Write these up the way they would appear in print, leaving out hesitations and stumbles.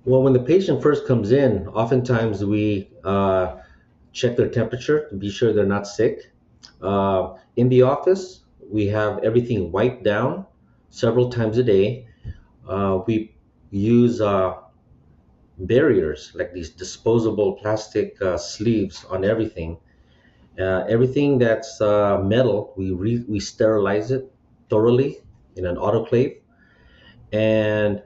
Well, when the patient first comes in, oftentimes we check their temperature to be sure they're not sick. In the office, we have everything wiped down several times a day. We use barriers like these disposable plastic sleeves on everything. Everything that's metal, we sterilize it thoroughly in an autoclave. And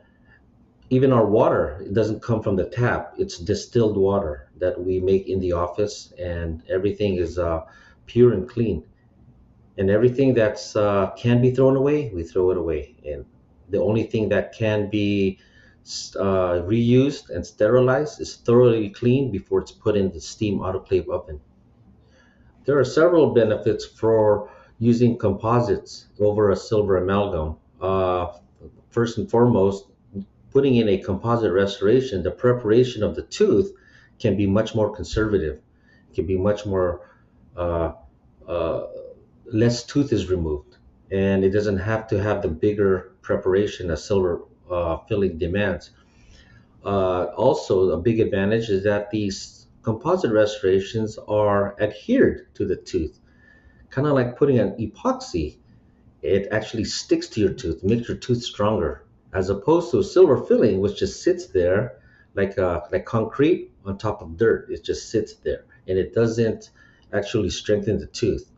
even our water, it doesn't come from the tap. It's distilled water that we make in the office, and everything is pure and clean. And everything that's can be thrown away, we throw it away. And the only thing that can be reused and sterilized is thoroughly cleaned before it's put in the steam autoclave oven. There are several benefits for using composites over a silver amalgam. First and foremost, putting in a composite restoration, the preparation of the tooth can be much more conservative. It can be much more, uh, uh, less tooth is removed, and it doesn't have to have the bigger preparation as silver filling demands. Also, a big advantage is that these composite restorations are adhered to the tooth, kind of like putting an epoxy. It actually sticks to your tooth, makes your tooth stronger, as opposed to a silver filling, which just sits there like concrete on top of dirt. It just sits there, and it doesn't actually strengthen the tooth.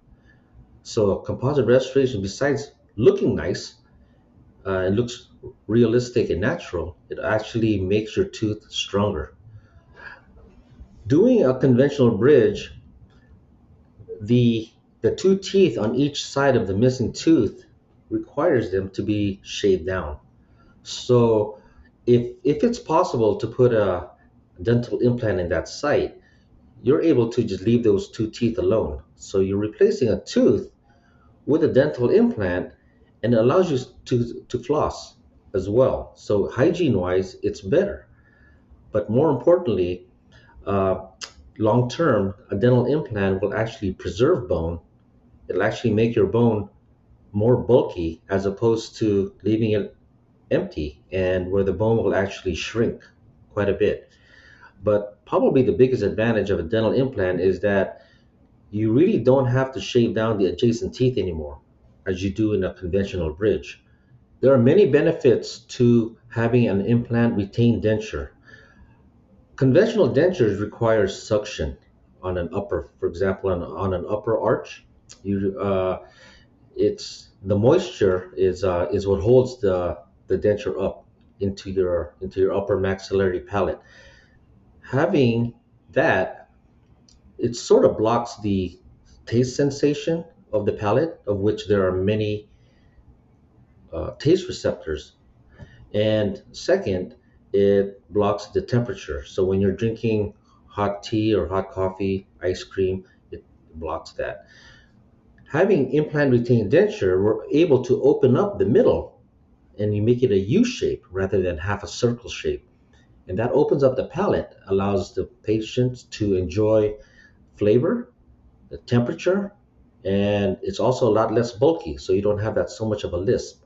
So composite restoration, besides looking nice, it looks realistic and natural. It actually makes your tooth stronger. Doing a conventional bridge, the the two teeth on each side of the missing tooth requires them to be shaved down. So if it's possible to put a dental implant in that site, you're able to just leave those two teeth alone. So you're replacing a tooth with a dental implant, and it allows you to floss as well. So hygiene wise, it's better. But more importantly, uh, long term, a dental implant will actually preserve bone. It'll actually make your bone more bulky as opposed to leaving it empty, and where the bone will actually shrink quite a bit. But probably the biggest advantage of a dental implant is that you really don't have to shave down the adjacent teeth anymore as you do in a conventional bridge. There are many benefits to having an implant retained denture. Conventional dentures require suction on an upper, for example, on an upper arch. You, it's the moisture is what holds the denture up into your upper maxillary palate. Having that, it sort of blocks the taste sensation of the palate, of which there are many taste receptors. And second, it blocks the temperature. So when you're drinking hot tea or hot coffee, ice cream, it blocks that. Having implant retained denture, we're able to open up the middle and you make it a U shape rather than half a circle shape. And that opens up the palate, allows the patient to enjoy flavor, the temperature, and it's also a lot less bulky, so you don't have that so much of a lisp.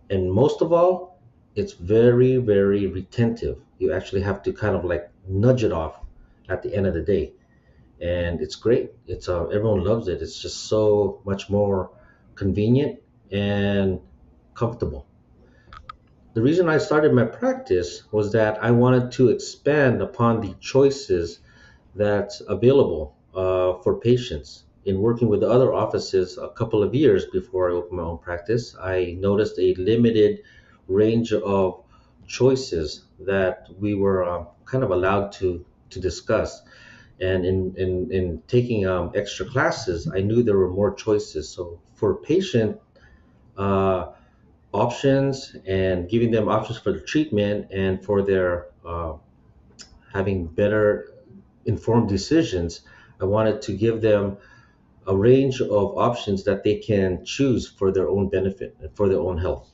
And most of all, it's very, very retentive. You actually have to kind of like nudge it off at the end of the day, and it's great. It's everyone loves it. It's just so much more convenient and comfortable. The reason I started my practice was that I wanted to expand upon the choices that's available for patients. In working with other offices a couple of years before I opened my own practice, I noticed a limited range of choices that we were kind of allowed to discuss. And in taking extra classes, I knew there were more choices. So for patient uh, options and giving them options for the treatment and for their having better informed decisions, I wanted to give them a range of options that they can choose for their own benefit and for their own health.